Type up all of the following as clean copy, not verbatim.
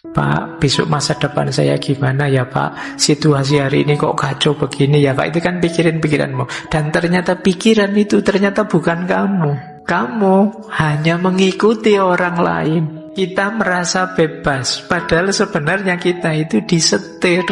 Pak, besok masa depan saya gimana ya Pak? Situasi hari ini kok kacau begini ya Pak? Itu kan pikiran-pikiranmu. Dan ternyata pikiran itu ternyata bukan kamu. Kamu hanya mengikuti orang lain. Kita merasa bebas, padahal sebenarnya kita itu disetir.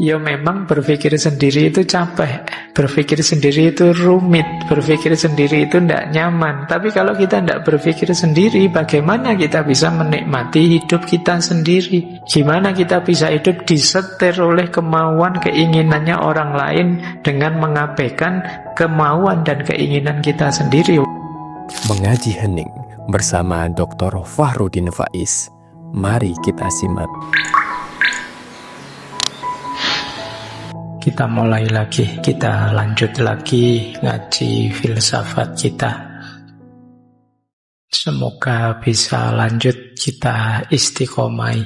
Ya memang berpikir sendiri itu capek, berpikir sendiri itu rumit, berpikir sendiri itu tidak nyaman. Tapi kalau kita tidak berpikir sendiri, bagaimana kita bisa menikmati hidup kita sendiri? Gimana kita bisa hidup disetir oleh kemauan, keinginannya orang lain dengan mengabaikan kemauan dan keinginan kita sendiri? Mengaji hening bersama Dr. Fahrudin Faiz. Mari kita simak. Kita mulai lagi, kita lanjut lagi ngaji filsafat kita. Semoga bisa lanjut kita istiqomai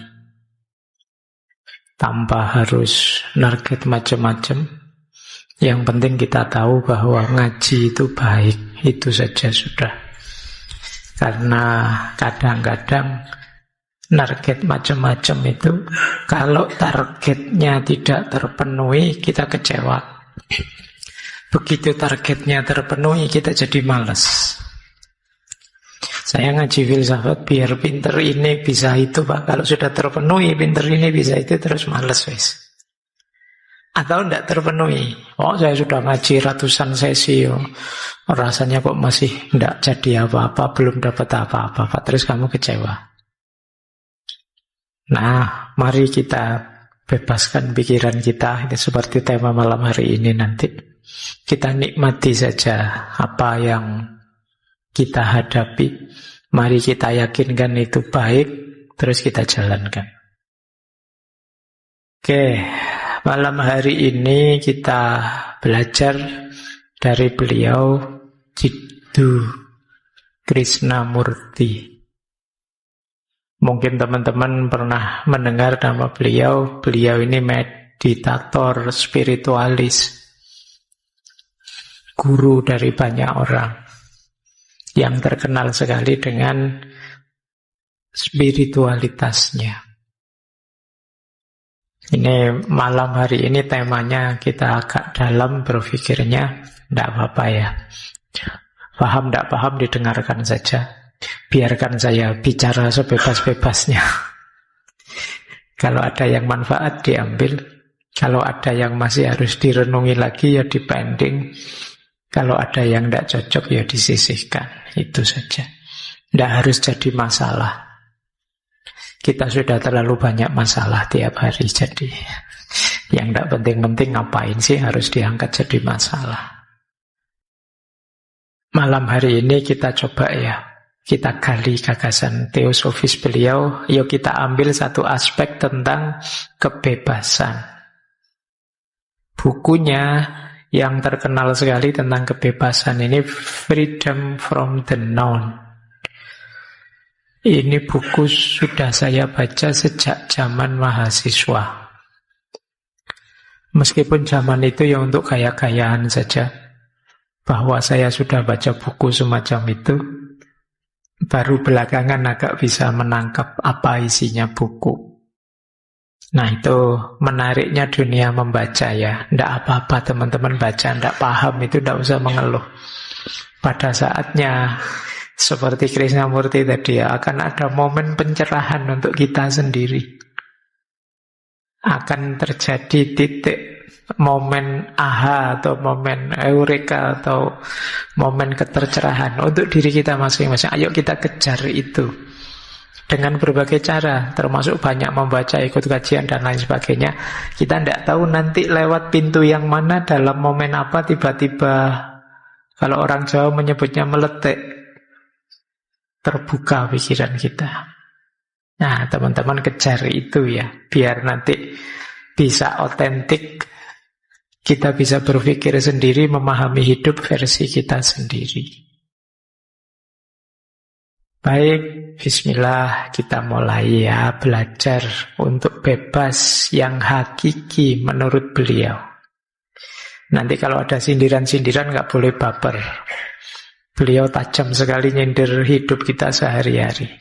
tanpa harus narget macam-macam. Yang penting kita tahu bahwa ngaji itu baik, itu saja sudah. Karena kadang-kadang target macam-macam itu, kalau targetnya tidak terpenuhi, kita kecewa. Begitu targetnya terpenuhi, kita jadi malas. Saya ngaji filsafat biar pinter ini bisa itu Pak. Kalau sudah terpenuhi, pinter ini bisa itu, terus malas wes. Atau tidak terpenuhi. Oh, saya sudah ngaji ratusan sesi, rasanya kok masih tidak jadi apa-apa, belum dapat apa-apa, terus kamu kecewa. Nah, mari kita bebaskan pikiran kita. Ini seperti tema malam hari ini nanti. Kita nikmati saja apa yang kita hadapi. Mari kita yakinkan itu baik, terus kita jalankan. Oke, malam hari ini kita belajar dari beliau Jiddu Krishnamurti. Mungkin teman-teman pernah mendengar nama beliau. Beliau ini meditator spiritualis, guru dari banyak orang, yang terkenal sekali dengan spiritualitasnya. Ini malam hari ini temanya kita agak dalam berpikirnya. Tidak apa-apa ya. Paham tidak paham didengarkan saja. Biarkan saya bicara sebebas-bebasnya. Kalau ada yang manfaat diambil, kalau ada yang masih harus direnungi lagi ya dipending, kalau ada yang tidak cocok ya disisihkan. Itu saja. Tidak harus jadi masalah. Kita sudah terlalu banyak masalah tiap hari, jadi yang tidak penting-penting ngapain sih harus diangkat jadi masalah. Malam hari ini kita coba ya, kita gali gagasan teosofis beliau. Yuk kita ambil satu aspek tentang kebebasan. Bukunya yang terkenal sekali tentang kebebasan ini Freedom from the Known. Ini buku sudah saya baca sejak zaman mahasiswa. Meskipun zaman itu ya untuk gaya-gayaan saja. Bahwa saya sudah baca buku semacam itu, baru belakangan agak bisa menangkap apa isinya buku. Nah, itu menariknya dunia membaca ya. Tidak apa-apa teman-teman baca, tidak paham itu tidak usah mengeluh. Pada saatnya, seperti Krishnamurti tadi ya, akan ada momen pencerahan untuk kita sendiri. Akan terjadi titik momen aha atau momen eureka atau momen ketercerahan untuk diri kita masing-masing. Ayo kita kejar itu dengan berbagai cara, termasuk banyak membaca, ikut kajian dan lain sebagainya. Kita tidak tahu nanti lewat pintu yang mana, dalam momen apa, tiba-tiba kalau orang Jawa menyebutnya meletik, terbuka pikiran kita. Nah, teman-teman kejar itu ya, biar nanti bisa otentik. Kita bisa berpikir sendiri, memahami hidup versi kita sendiri. Baik, bismillah, kita mulai ya, belajar untuk bebas yang hakiki menurut beliau. Nanti kalau ada sindiran-sindiran nggak boleh baper. Beliau tajam sekali nyindir hidup kita sehari-hari.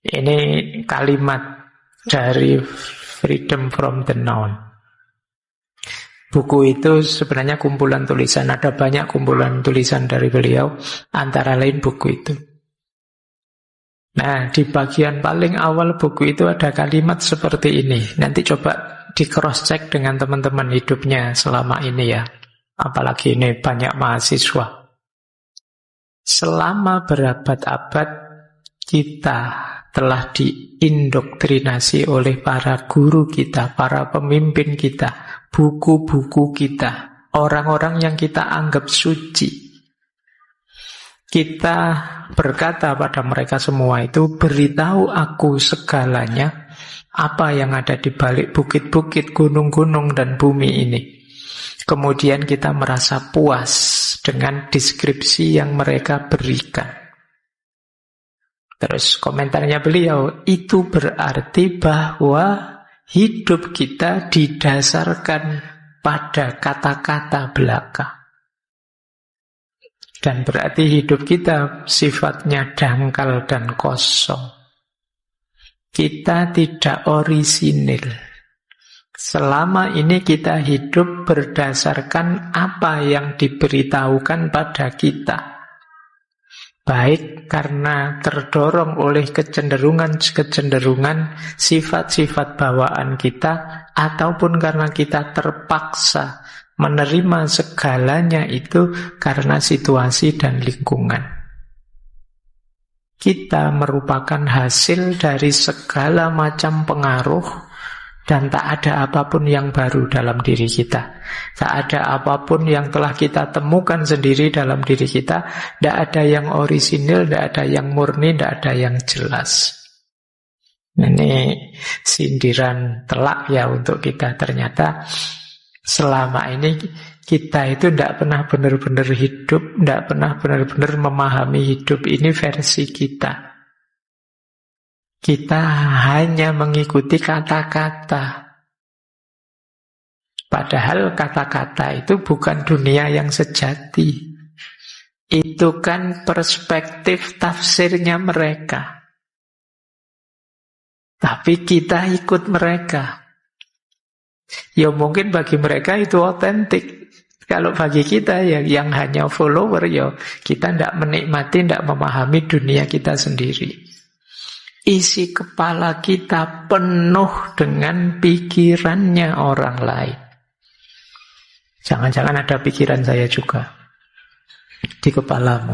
Ini kalimat dari Freedom from the Known. Buku itu sebenarnya kumpulan tulisan. Ada banyak kumpulan tulisan dari beliau, antara lain buku itu. Nah, di bagian paling awal buku itu ada kalimat seperti ini. Nanti coba di cross check dengan teman-teman hidupnya selama ini ya. Apalagi ini banyak mahasiswa. Selama berabad-abad kita telah diindoktrinasi oleh para guru kita, para pemimpin kita, buku-buku kita, orang-orang yang kita anggap suci. Kita berkata pada mereka semua itu, beritahu aku segalanya, apa yang ada di balik bukit-bukit, gunung-gunung, dan bumi ini. Kemudian kita merasa puas dengan deskripsi yang mereka berikan. Terus komentarnya beliau, itu berarti bahwa hidup kita didasarkan pada kata-kata belaka. Dan berarti hidup kita sifatnya dangkal dan kosong. Kita tidak orisinil. Selama ini kita hidup berdasarkan apa yang diberitahukan pada kita. Baik karena terdorong oleh kecenderungan-kecenderungan sifat-sifat bawaan kita, ataupun karena kita terpaksa menerima segalanya itu karena situasi dan lingkungan. Kita merupakan hasil dari segala macam pengaruh, dan tak ada apapun yang baru dalam diri kita. Tak ada apapun yang telah kita temukan sendiri dalam diri kita. Tidak ada yang orisinil, tidak ada yang murni, tidak ada yang jelas. Ini sindiran telak ya untuk kita. Ternyata selama ini kita itu tidak pernah benar-benar hidup, tidak pernah benar-benar memahami hidup ini versi kita. Kita hanya mengikuti kata-kata. Padahal kata-kata itu bukan dunia yang sejati. Itu kan perspektif tafsirnya mereka. Tapi kita ikut mereka. Ya mungkin bagi mereka itu otentik. Kalau bagi kita yang hanya follower, ya kita tidak menikmati, tidak memahami dunia kita sendiri. Isi kepala kita penuh dengan pikirannya orang lain. Jangan-jangan ada pikiran saya juga di kepalamu.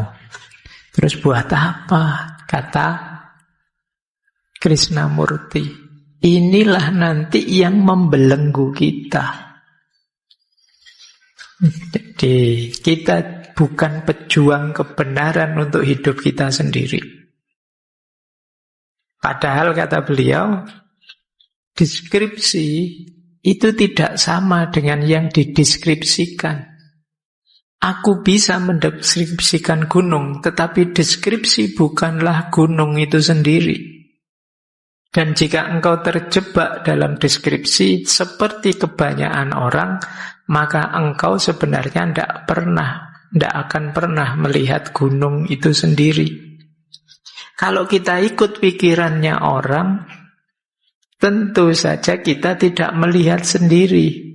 Terus buat apa? Kata Krishnamurti, inilah nanti yang membelenggu kita. Jadi kita bukan pejuang kebenaran untuk hidup kita sendiri. Padahal kata beliau, deskripsi itu tidak sama dengan yang dideskripsikan. Aku bisa mendeskripsikan gunung, tetapi deskripsi bukanlah gunung itu sendiri. Dan jika engkau terjebak dalam deskripsi seperti kebanyakan orang, maka engkau sebenarnya tidak akan pernah melihat gunung itu sendiri. Kalau kita ikut pikirannya orang, tentu saja kita tidak melihat sendiri.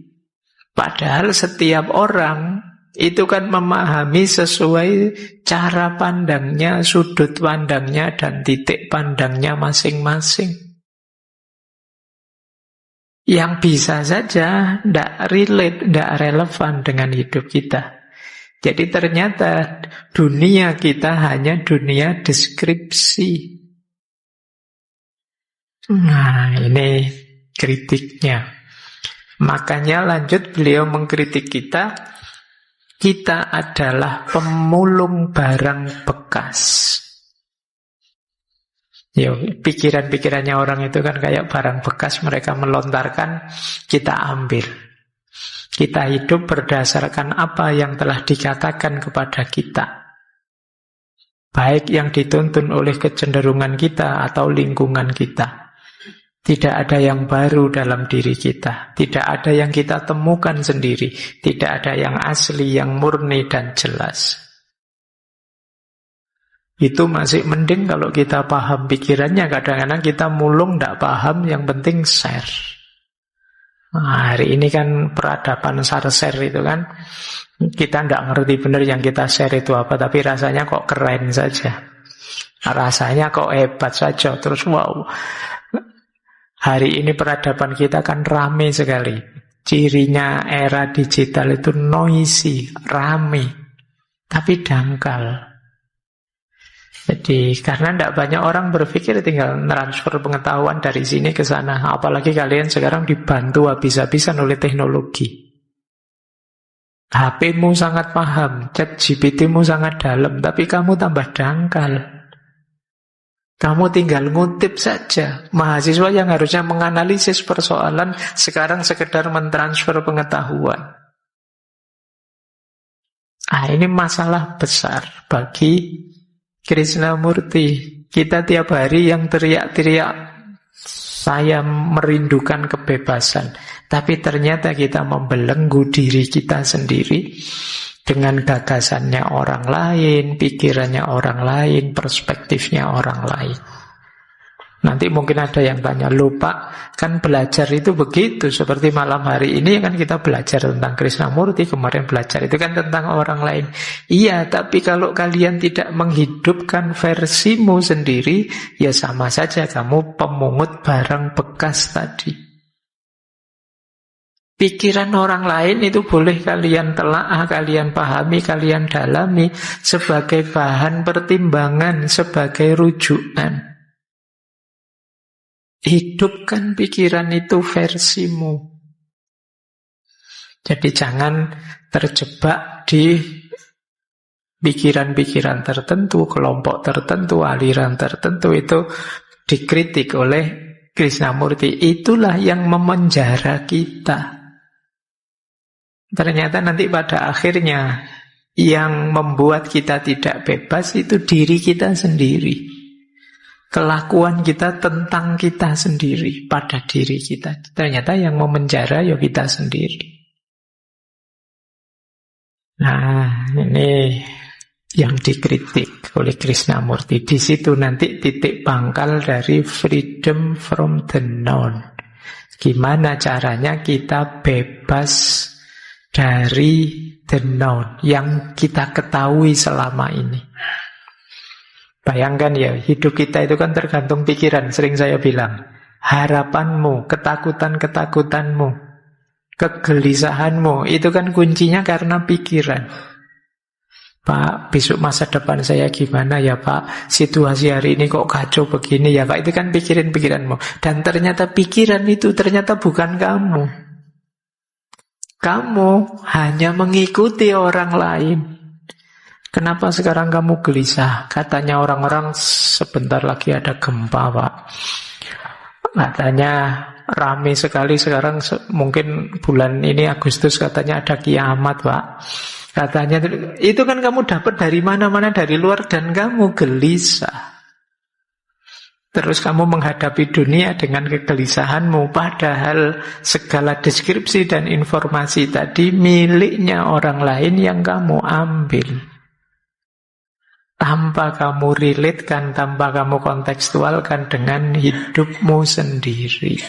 Padahal setiap orang itu kan memahami sesuai cara pandangnya, sudut pandangnya, dan titik pandangnya masing-masing. Yang bisa saja tidak relate, tidak relevan dengan hidup kita. Jadi ternyata dunia kita hanya dunia deskripsi. Nah, ini kritiknya. Makanya lanjut beliau mengkritik kita. Kita adalah pemulung barang bekas. Ya, pikiran-pikirannya orang itu kan kayak barang bekas, mereka melontarkan, kita ambil. Kita hidup berdasarkan apa yang telah dikatakan kepada kita. Baik yang dituntun oleh kecenderungan kita atau lingkungan kita. Tidak ada yang baru dalam diri kita. Tidak ada yang kita temukan sendiri. Tidak ada yang asli, yang murni dan jelas. Itu masih mending kalau kita paham pikirannya. Kadang-kadang kita mulung tidak paham, yang penting share. Nah, hari ini kan peradaban share itu kan, kita tidak ngerti benar yang kita share itu apa, tapi rasanya kok keren saja, rasanya kok hebat saja. Terus wow, hari ini peradaban kita kan rame sekali. Cirinya era digital itu noisy, rame, tapi dangkal. Jadi karena tidak banyak orang berpikir, tinggal transfer pengetahuan dari sini ke sana. Apalagi kalian sekarang dibantu habis-habisan oleh teknologi. HP-mu sangat paham, ChatGPT-mu sangat dalam, tapi kamu tambah dangkal. Kamu tinggal ngutip saja. Mahasiswa yang harusnya menganalisis persoalan sekarang sekedar mentransfer pengetahuan. Ini masalah besar bagi Krishnamurti. Kita tiap hari yang teriak-teriak, saya merindukan kebebasan, tapi ternyata kita membelenggu diri kita sendiri dengan gagasannya orang lain, pikirannya orang lain, perspektifnya orang lain. Nanti mungkin ada yang tanya, lupa kan belajar itu begitu. Seperti malam hari ini kan kita belajar tentang Krishnamurti, kemarin belajar itu kan tentang orang lain. Iya, tapi kalau kalian tidak menghidupkan versimu sendiri, ya sama saja kamu pemungut barang bekas tadi. Pikiran orang lain itu boleh kalian telaah, kalian pahami, kalian dalami sebagai bahan pertimbangan, sebagai rujukan. Hidupkan pikiran itu versimu. Jadi jangan terjebak di pikiran-pikiran tertentu, kelompok tertentu, aliran tertentu. Itu dikritik oleh Krishnamurti. Itulah yang memenjara kita. Ternyata nanti pada akhirnya yang membuat kita tidak bebas itu diri kita sendiri. Kelakuan kita tentang kita sendiri, pada diri kita. Ternyata yang memenjara ya kita sendiri. Nah, ini yang dikritik oleh Krishnamurti. Di situ nanti titik pangkal dari freedom from the known. Gimana caranya kita bebas dari the known yang kita ketahui selama ini. Bayangkan ya, hidup kita itu kan tergantung pikiran. Sering saya bilang, harapanmu, ketakutan-ketakutanmu, kegelisahanmu, itu kan kuncinya karena pikiran. Pak, besok masa depan saya gimana ya Pak? Situasi hari ini kok kacau begini ya Pak? Itu kan pikiran-pikiranmu. Dan ternyata pikiran itu ternyata bukan kamu. Kamu hanya mengikuti orang lain. Kenapa sekarang kamu gelisah? Katanya orang-orang sebentar lagi ada gempa, Pak. Katanya rame sekali sekarang, mungkin bulan ini Agustus katanya ada kiamat, Pak. Katanya itu kan kamu dapat dari mana-mana, dari luar, dan kamu gelisah. Terus kamu menghadapi dunia dengan kegelisahanmu, padahal segala deskripsi dan informasi tadi miliknya orang lain yang kamu ambil. Tanpa kamu relatekan, tanpa kamu kontekstualkan dengan hidupmu sendiri.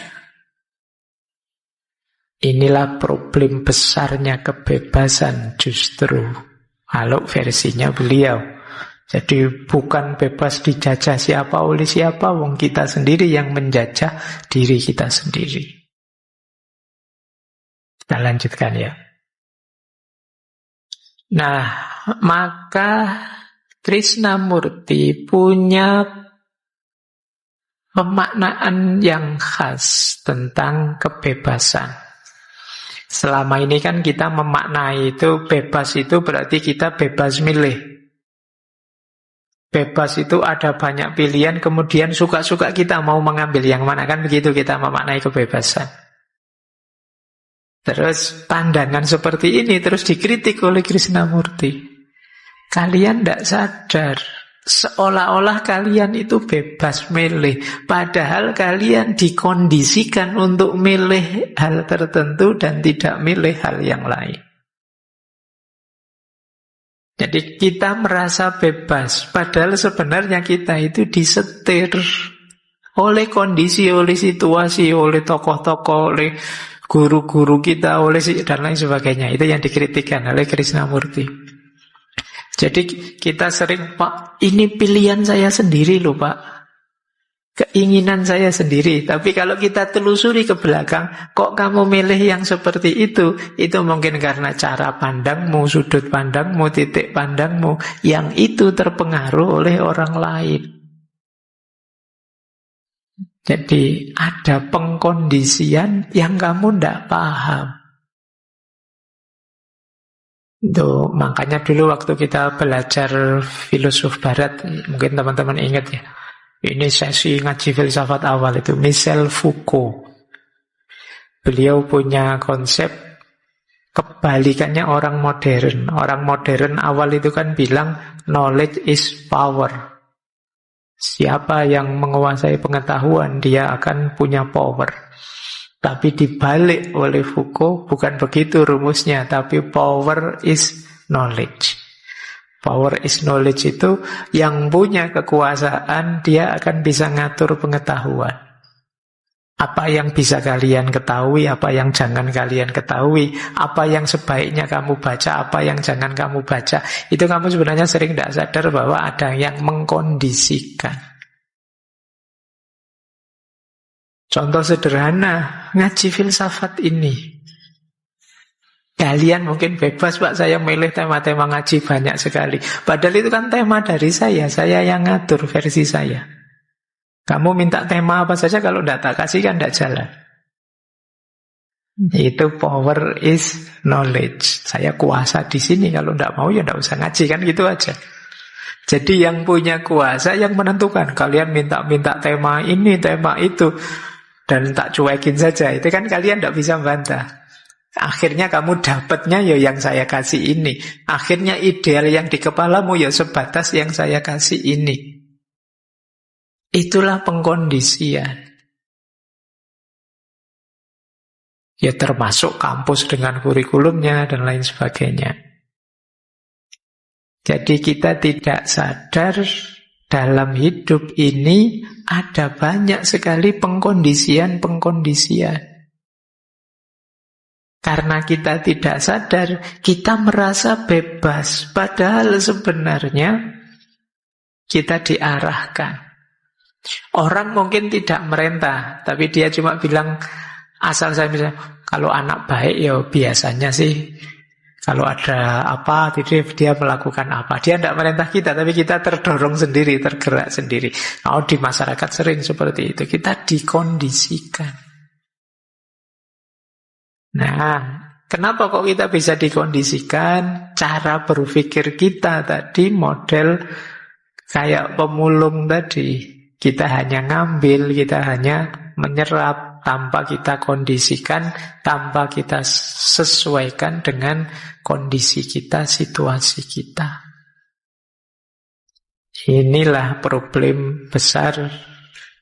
Inilah problem besarnya kebebasan justru. Kalau versinya beliau. Jadi bukan bebas dijajah siapa oleh siapa, wong kita sendiri yang menjajah diri kita sendiri. Kita lanjutkan ya. Nah, maka Krishnamurti punya pemaknaan yang khas tentang kebebasan. Selama ini kan kita memaknai itu, bebas itu berarti kita bebas milih. Bebas itu ada banyak pilihan, kemudian suka-suka kita mau mengambil yang mana, kan begitu kita memaknai kebebasan. Terus pandangan seperti ini terus dikritik oleh Krishnamurti. Kalian tidak sadar, seolah-olah kalian itu bebas milih, padahal kalian dikondisikan untuk milih hal tertentu dan tidak milih hal yang lain. Jadi kita merasa bebas, padahal sebenarnya kita itu disetir oleh kondisi, oleh situasi, oleh tokoh-tokoh, oleh guru-guru kita, dan lain sebagainya. Itu yang dikritikkan oleh Krishnamurti. Jadi kita sering, Pak, ini pilihan saya sendiri loh Pak, keinginan saya sendiri. Tapi kalau kita telusuri ke belakang, kok kamu milih yang seperti itu mungkin karena cara pandangmu, sudut pandangmu, titik pandangmu, yang itu terpengaruh oleh orang lain. Jadi ada pengkondisian yang kamu tidak paham. Itu makanya dulu waktu kita belajar filosof barat, mungkin teman-teman ingat ya, ini sesi ngaji filsafat awal itu Michel Foucault. Beliau punya konsep kebalikannya orang modern. Orang modern awal itu kan bilang knowledge is power. Siapa yang menguasai pengetahuan, dia akan punya power. Tapi dibalik oleh Foucault, bukan begitu rumusnya, tapi power is knowledge. Power is knowledge itu yang punya kekuasaan, dia akan bisa ngatur pengetahuan. Apa yang bisa kalian ketahui, apa yang jangan kalian ketahui, apa yang sebaiknya kamu baca, apa yang jangan kamu baca. Itu kamu sebenarnya sering tidak sadar bahwa ada yang mengkondisikan. Contoh sederhana, ngaji filsafat ini. Kalian mungkin bebas, Pak, saya milih tema-tema ngaji banyak sekali. Padahal itu kan tema dari saya yang ngatur versi saya. Kamu minta tema apa saja, kalau tidak tak kasih kan tidak jalan. Itu power is knowledge. Saya kuasa di sini, kalau tidak mau ya tidak usah ngaji, kan gitu aja. Jadi yang punya kuasa yang menentukan. Kalian minta tema ini, tema itu, dan tak cuekin saja. Itu kan kalian tidak bisa bantah. Akhirnya kamu dapatnya ya yang saya kasih ini. Akhirnya ideal yang di kepalamu ya sebatas yang saya kasih ini. Itulah pengkondisian. Ya termasuk kampus dengan kurikulumnya dan lain sebagainya. Jadi kita tidak sadar dalam hidup ini ada banyak sekali pengkondisian. Karena kita tidak sadar, kita merasa bebas. Padahal sebenarnya kita diarahkan. Orang mungkin tidak merintah, tapi dia cuma bilang, asal saya misalnya, kalau anak baik ya biasanya sih, kalau ada apa, dia melakukan apa. Dia tidak merintah kita, tapi kita terdorong sendiri, tergerak sendiri. Kalau di masyarakat sering seperti itu, kita dikondisikan. Nah, kenapa kok kita bisa dikondisikan? Cara berpikir kita tadi model kayak pemulung tadi. Kita hanya ngambil, kita hanya menyerap tanpa kita kondisikan, tanpa kita sesuaikan dengan kondisi kita, situasi kita. Inilah problem besar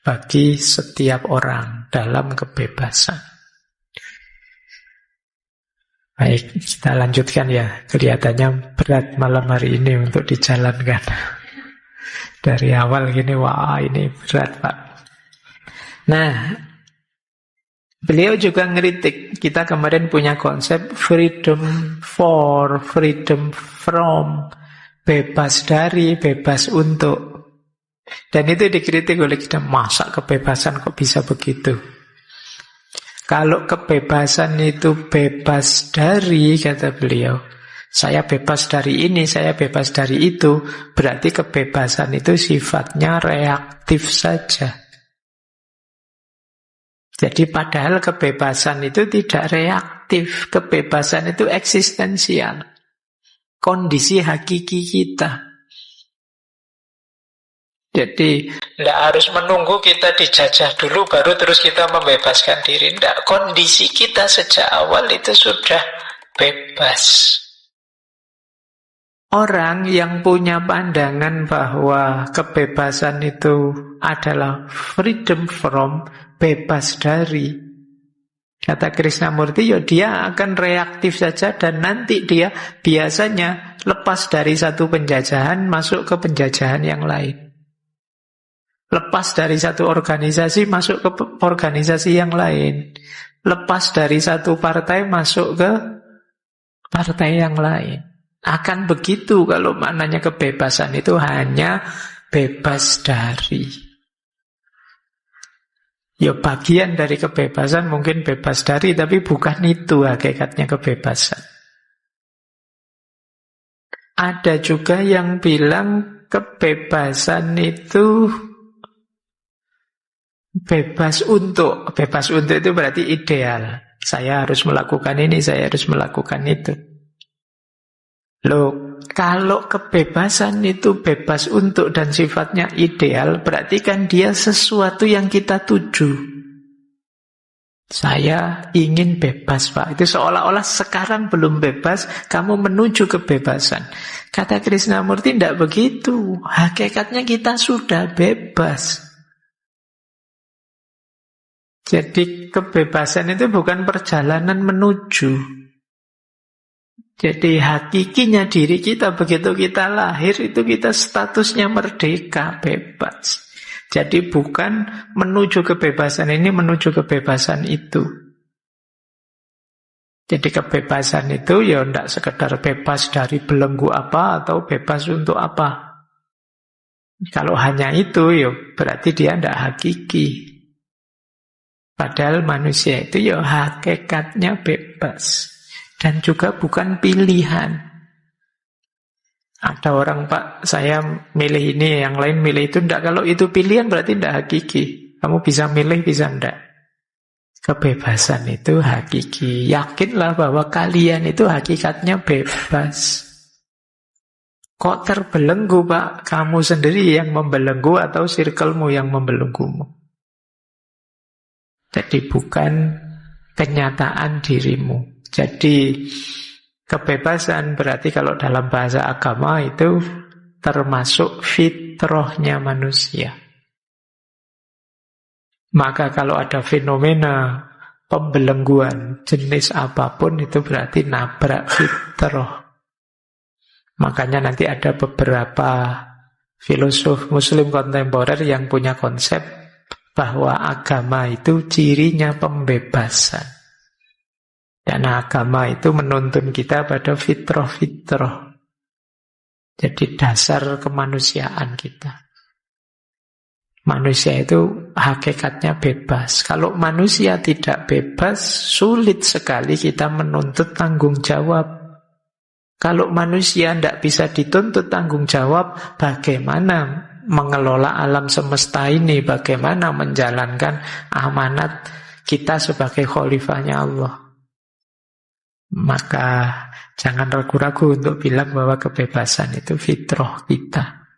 bagi setiap orang dalam kebebasan. Baik, kita lanjutkan ya. Kelihatannya berat malam hari ini untuk dijalankan. Dari awal gini, wah ini berat Pak. Nah, beliau juga ngeritik. Kita kemarin punya konsep freedom for, freedom from. Bebas dari, bebas untuk. Dan itu dikritik oleh kita. Masa kebebasan kok bisa begitu? Kalau kebebasan itu bebas dari, kata beliau, saya bebas dari ini, saya bebas dari itu, berarti kebebasan itu sifatnya reaktif saja. Jadi padahal kebebasan itu tidak reaktif, kebebasan itu eksistensial. Kondisi hakiki kita. Jadi tidak harus menunggu kita dijajah dulu baru terus kita membebaskan diri. Tidak, kondisi kita sejak awal itu sudah bebas. Orang yang punya pandangan bahwa kebebasan itu adalah freedom from, bebas dari, Kata Krishnamurti, ya dia akan reaktif saja dan nanti dia biasanya lepas dari satu penjajahan masuk ke penjajahan yang lain. Lepas dari satu organisasi masuk ke organisasi yang lain. Lepas dari satu partai masuk ke partai yang lain. Akan begitu kalau maknanya kebebasan itu hanya bebas dari. Ya bagian dari kebebasan mungkin bebas dari, tapi bukan itu hakikatnya kebebasan. Ada juga yang bilang kebebasan itu bebas untuk. Bebas untuk itu berarti ideal. Saya harus melakukan ini, saya harus melakukan itu. Loh, kalau kebebasan itu bebas untuk dan sifatnya ideal, berarti kan dia sesuatu yang kita tuju. Saya ingin bebas, Pak. Itu seolah-olah sekarang belum bebas, kamu menuju kebebasan. Kata Krishnamurti, tidak begitu. Hakikatnya kita sudah bebas. Jadi kebebasan itu bukan perjalanan menuju. Jadi hakikinya diri kita begitu kita lahir itu kita statusnya merdeka, bebas. Jadi bukan menuju kebebasan ini, menuju kebebasan itu. Jadi kebebasan itu ya tidak sekedar bebas dari belenggu apa atau bebas untuk apa. Kalau hanya itu ya berarti dia tidak hakiki. Padahal manusia itu ya hakikatnya bebas. Dan juga bukan pilihan. Ada orang, Pak, saya milih ini, yang lain milih itu. Tidak, kalau itu pilihan berarti tidak hakiki. Kamu bisa milih, bisa tidak. Kebebasan itu hakiki. Yakinlah bahwa kalian itu hakikatnya bebas. Kok terbelenggu, Pak? Kamu sendiri yang membelenggu atau circlemu yang membelenggumu. Jadi bukan kenyataan dirimu. Jadi kebebasan berarti kalau dalam bahasa agama itu termasuk fitrahnya manusia. Maka kalau ada fenomena pembelengguan jenis apapun itu berarti nabrak fitrah. Makanya nanti ada beberapa filosof muslim kontemporer yang punya konsep bahwa agama itu cirinya pembebasan. Karena agama itu menuntun kita pada fitrah-fitrah. Jadi dasar kemanusiaan kita. Manusia itu hakikatnya bebas. Kalau manusia tidak bebas, sulit sekali kita menuntut tanggung jawab. Kalau manusia tidak bisa dituntut tanggung jawab, bagaimana mengelola alam semesta ini? Bagaimana menjalankan amanat kita sebagai khalifahnya Allah? Maka jangan ragu-ragu untuk bilang bahwa kebebasan itu fitrah kita.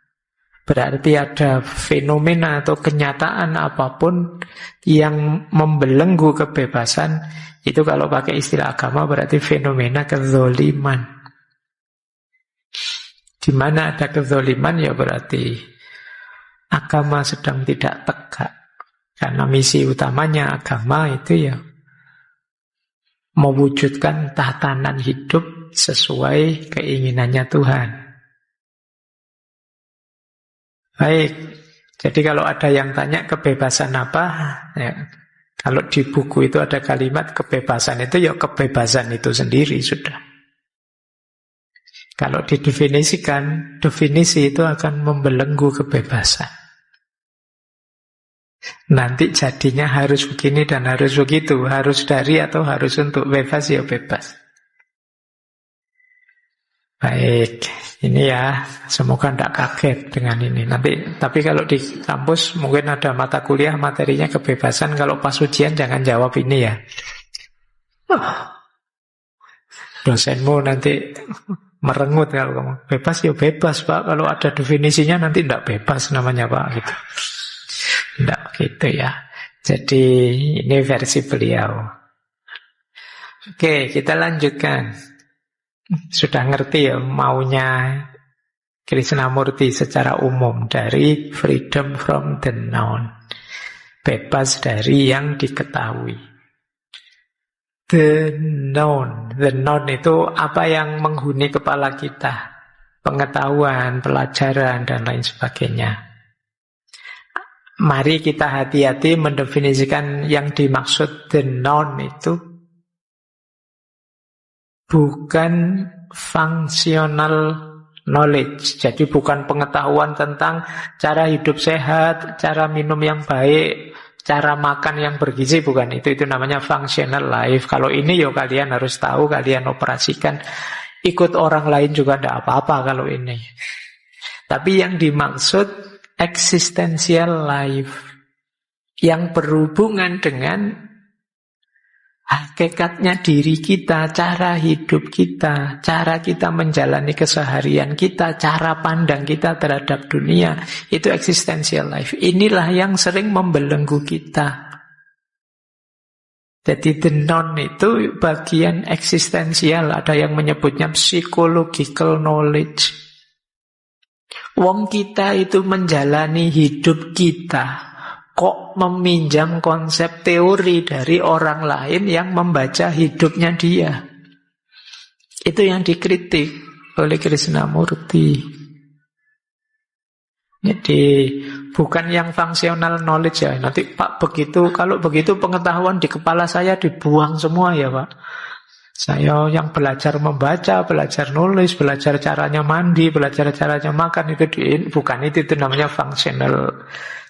Berarti ada fenomena atau kenyataan apapun yang membelenggu kebebasan, itu kalau pakai istilah agama berarti fenomena kezoliman. Di mana ada kezoliman ya berarti agama sedang tidak tegak. Karena misi utamanya agama itu ya mewujudkan tatanan hidup sesuai keinginannya Tuhan. Baik, jadi kalau ada yang tanya kebebasan apa, ya, kalau di buku itu ada kalimat kebebasan itu ya kebebasan itu sendiri sudah. Kalau didefinisikan, definisi itu akan membelenggu kebebasan. Nanti jadinya harus begini dan harus begitu, harus dari atau harus untuk, bebas ya bebas. Baik, ini ya, semoga tidak kaget dengan ini. Nanti, tapi kalau di kampus mungkin ada mata kuliah materinya kebebasan, kalau pas ujian jangan jawab ini ya. Dosenmu nanti merengut kalau kamu bebas ya bebas, Pak. Kalau ada definisinya nanti tidak bebas namanya, Pak, gitu. Tidak gitu ya. Jadi ini versi beliau. Oke, kita lanjutkan. Sudah ngerti ya maunya Krishnamurti secara umum dari freedom from the known. Bebas dari yang diketahui. The known. The known itu apa yang menghuni kepala kita. Pengetahuan, pelajaran, dan lain sebagainya. Mari kita hati-hati mendefinisikan yang dimaksud the known itu bukan functional knowledge. Jadi bukan pengetahuan tentang cara hidup sehat, cara minum yang baik, cara makan yang bergizi, bukan itu. Itu namanya functional life. Kalau ini ya kalian harus tahu, kalian operasikan. Ikut orang lain juga tidak apa-apa kalau ini. Tapi yang dimaksud existential life, yang berhubungan dengan hakikatnya diri kita, cara hidup kita, cara kita menjalani keseharian kita, cara pandang kita terhadap dunia. Itu existential life. Inilah yang sering membelenggu kita. Jadi the known itu bagian eksistensial. Ada yang menyebutnya psychological knowledge. Wong kita itu menjalani hidup kita kok meminjam konsep teori dari orang lain yang membaca hidupnya dia. Itu yang dikritik oleh Krishnamurti. Jadi bukan yang functional knowledge ya. Nanti Pak begitu, kalau begitu pengetahuan di kepala saya dibuang semua ya Pak. Saya yang belajar membaca, belajar nulis, belajar caranya mandi, belajar caranya makan, bukan itu namanya functional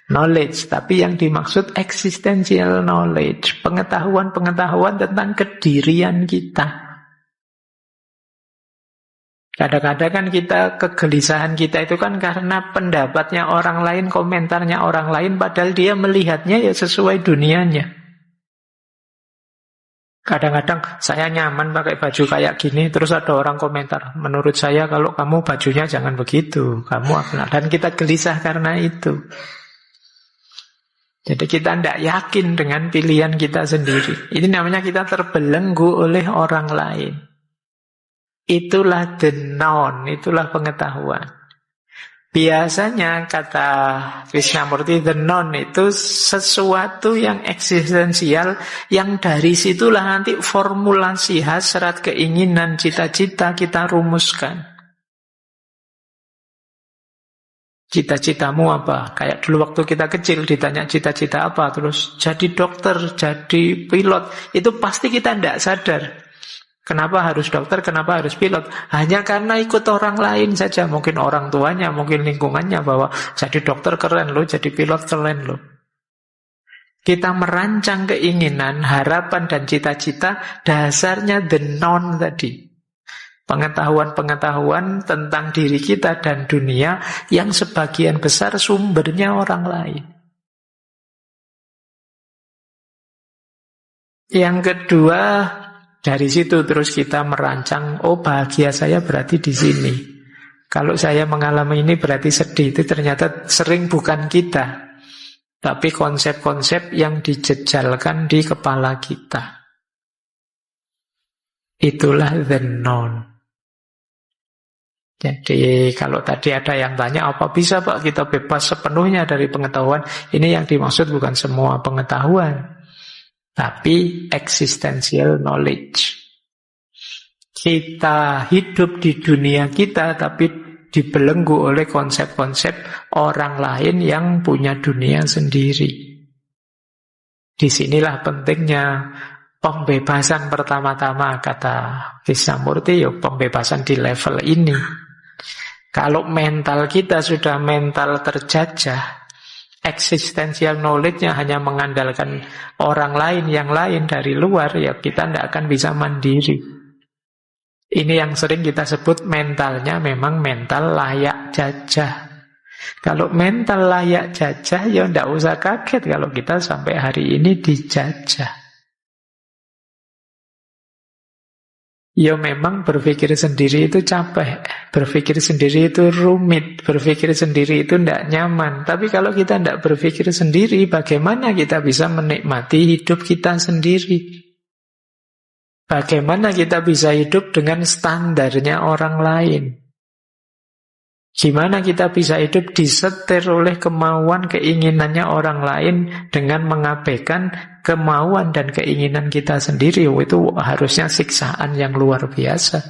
knowledge. Tapi yang dimaksud existential knowledge, pengetahuan-pengetahuan tentang kedirian kita. Kadang-kadang kan kegelisahan kita itu kan karena pendapatnya orang lain, komentarnya orang lain, padahal dia melihatnya ya sesuai dunianya. Kadang-kadang saya nyaman pakai baju kayak gini, terus ada orang komentar, menurut saya kalau kamu bajunya jangan begitu, kamu apa? Dan kita gelisah karena itu. Jadi kita tidak yakin dengan pilihan kita sendiri. Ini namanya kita terbelenggu oleh orang lain. Itulah the known, itulah pengetahuan. Biasanya kata Krishnamurti, the known itu sesuatu yang eksistensial, yang dari situlah nanti formulasi hasrat, keinginan, cita-cita kita rumuskan. Cita-citamu apa? Kayak dulu waktu kita kecil ditanya cita-cita apa, terus jadi dokter, jadi pilot. Itu pasti kita tidak sadar. Kenapa harus dokter, kenapa harus pilot? Hanya karena ikut orang lain saja. Mungkin orang tuanya, mungkin lingkungannya, bahwa jadi dokter keren loh, jadi pilot keren loh. Kita merancang keinginan, harapan dan cita-cita, dasarnya the known tadi. Pengetahuan-pengetahuan tentang diri kita dan dunia yang sebagian besar sumbernya orang lain. Yang kedua, dari situ terus kita merancang, oh bahagia saya berarti di sini. Kalau saya mengalami ini berarti sedih. Itu ternyata sering bukan kita, tapi konsep-konsep yang dijejalkan di kepala kita. Itulah the known. Jadi kalau tadi ada yang tanya, apa bisa Pak kita bebas sepenuhnya dari pengetahuan? Ini yang dimaksud bukan semua pengetahuan, tapi existential knowledge. Kita hidup di dunia kita, tapi dibelenggu oleh konsep-konsep orang lain yang punya dunia sendiri. Disinilah pentingnya pembebasan pertama-tama, kata Krishnamurti, ya pembebasan di level ini. Kalau mental kita sudah mental terjajah, existential knowledge-nya hanya mengandalkan orang lain, yang lain dari luar, ya kita tidak akan bisa mandiri. Ini yang sering kita sebut mentalnya memang mental layak jajah. Kalau mental layak jajah, ya tidak usah kaget kalau kita sampai hari ini dijajah. Ya memang berpikir sendiri itu capek, berpikir sendiri itu rumit, berpikir sendiri itu tidak nyaman. Tapi kalau kita tidak berpikir sendiri, bagaimana kita bisa menikmati hidup kita sendiri? Bagaimana kita bisa hidup dengan standarnya orang lain? Gimana kita bisa hidup disetir oleh kemauan, keinginannya orang lain dengan mengabaikan kemauan dan keinginan kita sendiri? Itu harusnya siksaan yang luar biasa.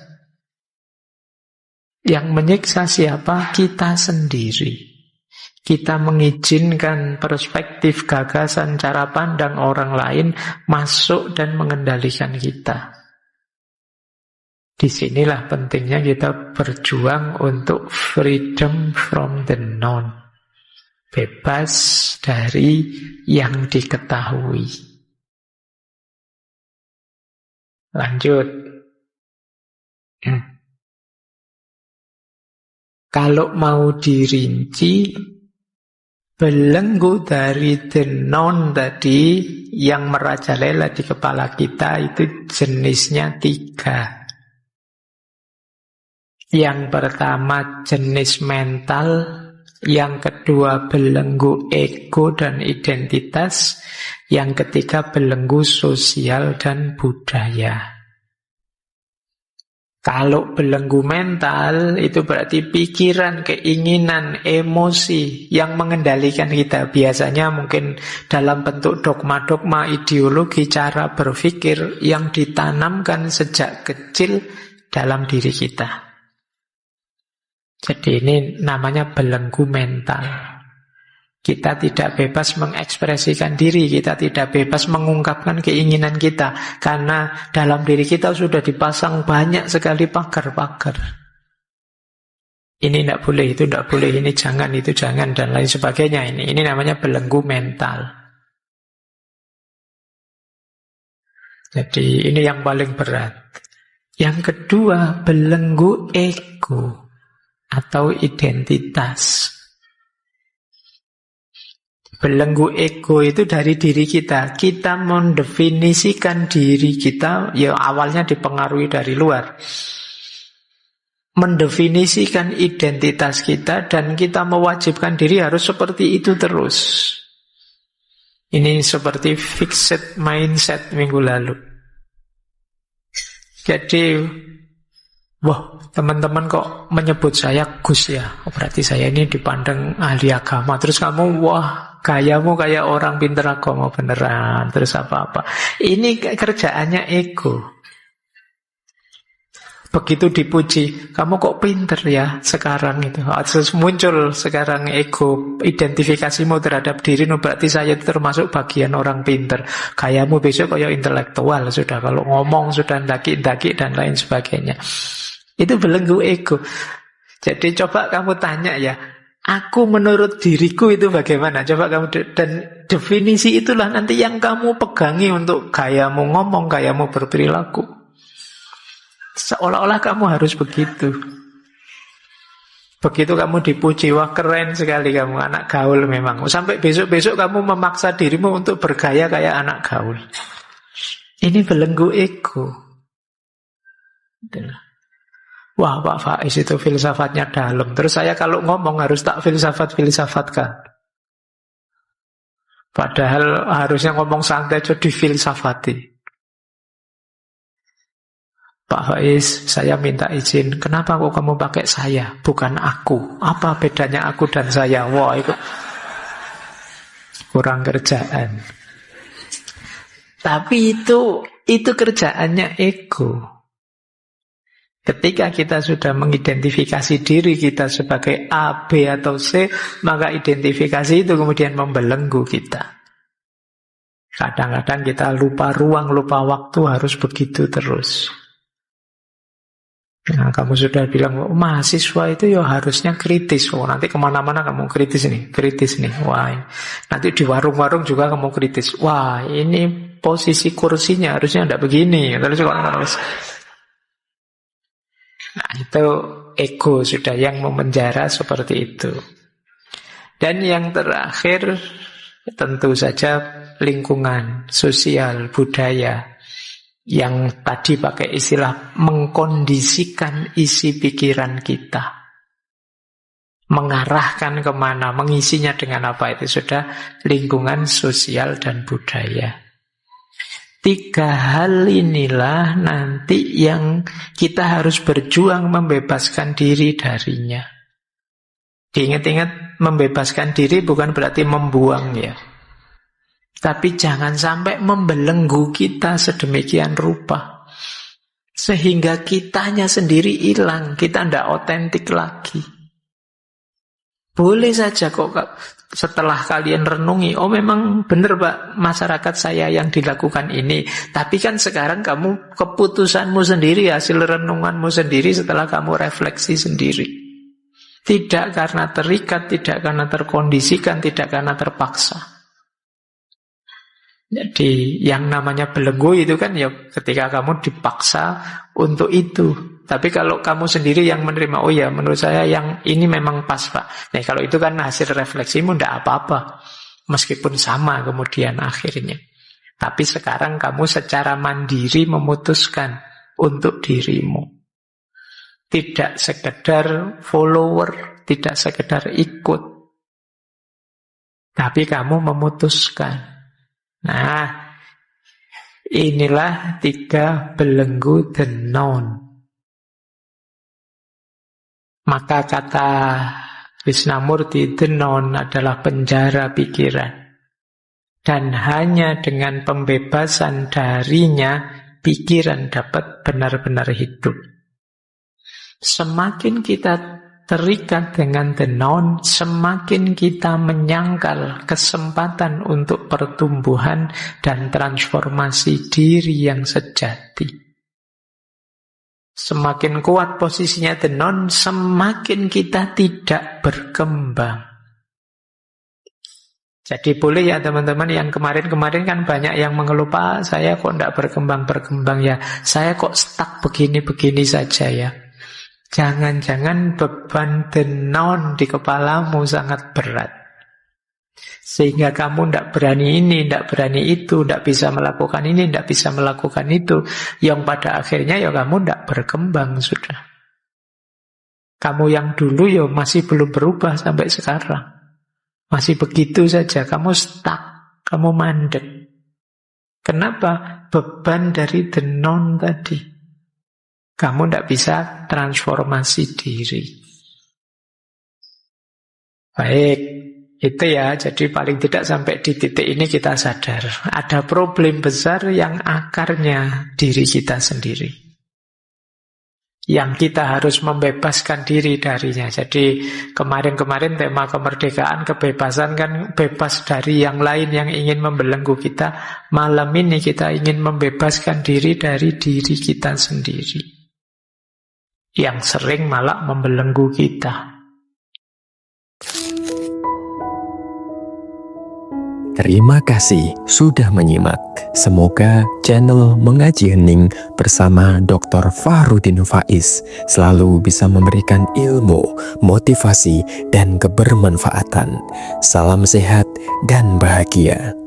Yang menyiksa siapa? Kita sendiri. Kita mengizinkan perspektif, gagasan, cara pandang orang lain masuk dan mengendalikan kita. Disinilah pentingnya kita berjuang untuk freedom from the known. Bebas dari yang diketahui. Lanjut. Kalau mau dirinci, belenggu dari the known tadi yang merajalela di kepala kita itu jenisnya 3. Yang pertama jenis mental, yang kedua belenggu ego dan identitas, yang ketiga belenggu sosial dan budaya. Kalau belenggu mental itu berarti pikiran, keinginan, emosi yang mengendalikan kita. Biasanya mungkin dalam bentuk dogma-dogma, ideologi, cara berpikir yang ditanamkan sejak kecil dalam diri kita. Jadi ini namanya belenggu mental. Kita tidak bebas mengekspresikan diri, kita tidak bebas mengungkapkan keinginan kita, karena dalam diri kita sudah dipasang banyak sekali pagar-pagar. Ini tidak boleh, itu tidak boleh, ini jangan, itu jangan, dan lain sebagainya. Ini namanya belenggu mental. Jadi ini yang paling berat. Yang kedua, belenggu ego atau identitas. Belenggu ego itu dari diri kita. Kita mendefinisikan diri kita, ya awalnya dipengaruhi dari luar. Mendefinisikan identitas kita dan kita mewajibkan diri harus seperti itu terus. Ini seperti fixed mindset minggu lalu. Jadi, wah, teman-teman kok menyebut saya Gus ya? Oh, berarti saya ini dipandang ahli agama. Terus kamu, wah, gayamu kayak orang pinter agama beneran. Terus apa-apa. Ini kerjaannya ego. Begitu dipuji, kamu kok pinter ya sekarang itu. Terus muncul sekarang ego, identifikasimu terhadap diri. Berarti saya itu termasuk bagian orang pinter. Gayamu besok kayak intelektual sudah. Kalau ngomong sudah ndaki-ndaki dan lain sebagainya. Itu belenggu ego. Jadi coba kamu tanya ya, aku menurut diriku itu bagaimana? Coba kamu, dan definisi itulah nanti yang kamu pegangi untuk gayamu ngomong, gayamu berperilaku. Seolah-olah kamu harus begitu. Begitu kamu dipuji, wah keren sekali kamu, anak gaul memang. Sampai besok-besok kamu memaksa dirimu untuk bergaya kayak anak gaul. Ini belenggu ego. Wah Pak Faiz itu filsafatnya dalam. Terus saya kalau ngomong harus tak filsafat-filsafatkan. Padahal harusnya ngomong santai aja difilsafati. Pak Faiz, saya minta izin. Kenapa kok kamu pakai saya, bukan aku? Apa bedanya aku dan saya? Wah, itu kurang kerjaan. Tapi itu kerjaannya ego. Ketika kita sudah mengidentifikasi diri kita sebagai A, B, atau C, maka identifikasi itu kemudian membelenggu kita. Kadang-kadang kita lupa ruang, lupa waktu, harus begitu terus. Nah, kamu sudah bilang, oh, mahasiswa itu ya harusnya kritis. Oh, nanti kemana-mana kamu kritis nih. Wah, nanti di warung-warung juga kamu kritis. Wah, ini posisi kursinya harusnya tidak begini. Nah, itu ego sudah yang memenjara seperti itu. Dan yang terakhir, tentu saja lingkungan, sosial, budaya. Yang tadi pakai istilah mengkondisikan isi pikiran kita. Mengarahkan kemana, mengisinya dengan apa, itu sudah lingkungan, sosial, dan budaya. 3 hal inilah nanti yang kita harus berjuang membebaskan diri darinya. Diingat-ingat, membebaskan diri bukan berarti membuang ya. Tapi jangan sampai membelenggu kita sedemikian rupa sehingga kitanya sendiri hilang, kita tidak otentik lagi. Boleh saja kok setelah kalian renungi, oh memang benar Pak, masyarakat saya yang dilakukan ini. Tapi kan sekarang kamu keputusanmu sendiri, hasil renunganmu sendiri setelah kamu refleksi sendiri. Tidak karena terikat, tidak karena terkondisikan, tidak karena terpaksa. Jadi yang namanya belenggu itu kan ya ketika kamu dipaksa untuk itu. Tapi kalau kamu sendiri yang menerima, oh ya menurut saya yang ini memang pas Pak. Nah kalau itu kan hasil refleksimu tidak apa-apa. Meskipun sama kemudian akhirnya. Tapi sekarang kamu secara mandiri memutuskan untuk dirimu. Tidak sekedar follower, tidak sekedar ikut. Tapi kamu memutuskan. Nah, inilah 3 belenggu the known. Maka kata Krishnamurti, the known adalah penjara pikiran. Dan hanya dengan pembebasan darinya, pikiran dapat benar-benar hidup. Semakin kita terikat dengan the known, semakin kita menyangkal kesempatan untuk pertumbuhan dan transformasi diri yang sejati. Semakin kuat posisinya the known, semakin kita tidak berkembang. Jadi boleh ya teman-teman, yang kemarin-kemarin kan banyak yang mengeluh, Pak, saya kok tidak berkembang-berkembang ya, saya kok stuck begini-begini saja ya. Jangan-jangan beban the known di kepalamu sangat berat. Sehingga kamu tidak berani ini, tidak berani itu, tidak bisa melakukan ini, tidak bisa melakukan itu. Yang pada akhirnya ya kamu tidak berkembang sudah. Kamu yang dulu ya masih belum berubah sampai sekarang. Masih begitu saja, kamu stuck, kamu mandek. Kenapa? Beban dari the known tadi. Kamu tidak bisa transformasi diri. Baik, itu ya. Jadi paling tidak sampai di titik ini kita sadar ada problem besar yang akarnya diri kita sendiri, yang kita harus membebaskan diri darinya. Jadi kemarin-kemarin tema kemerdekaan, kebebasan kan bebas dari yang lain yang ingin membelenggu kita. Malam ini kita ingin membebaskan diri dari diri kita sendiri, yang sering malah membelenggu kita. Terima kasih sudah menyimak. Semoga channel Mengaji Hening bersama Dr. Fahruddin Faiz selalu bisa memberikan ilmu, motivasi, dan kebermanfaatan. Salam sehat dan bahagia.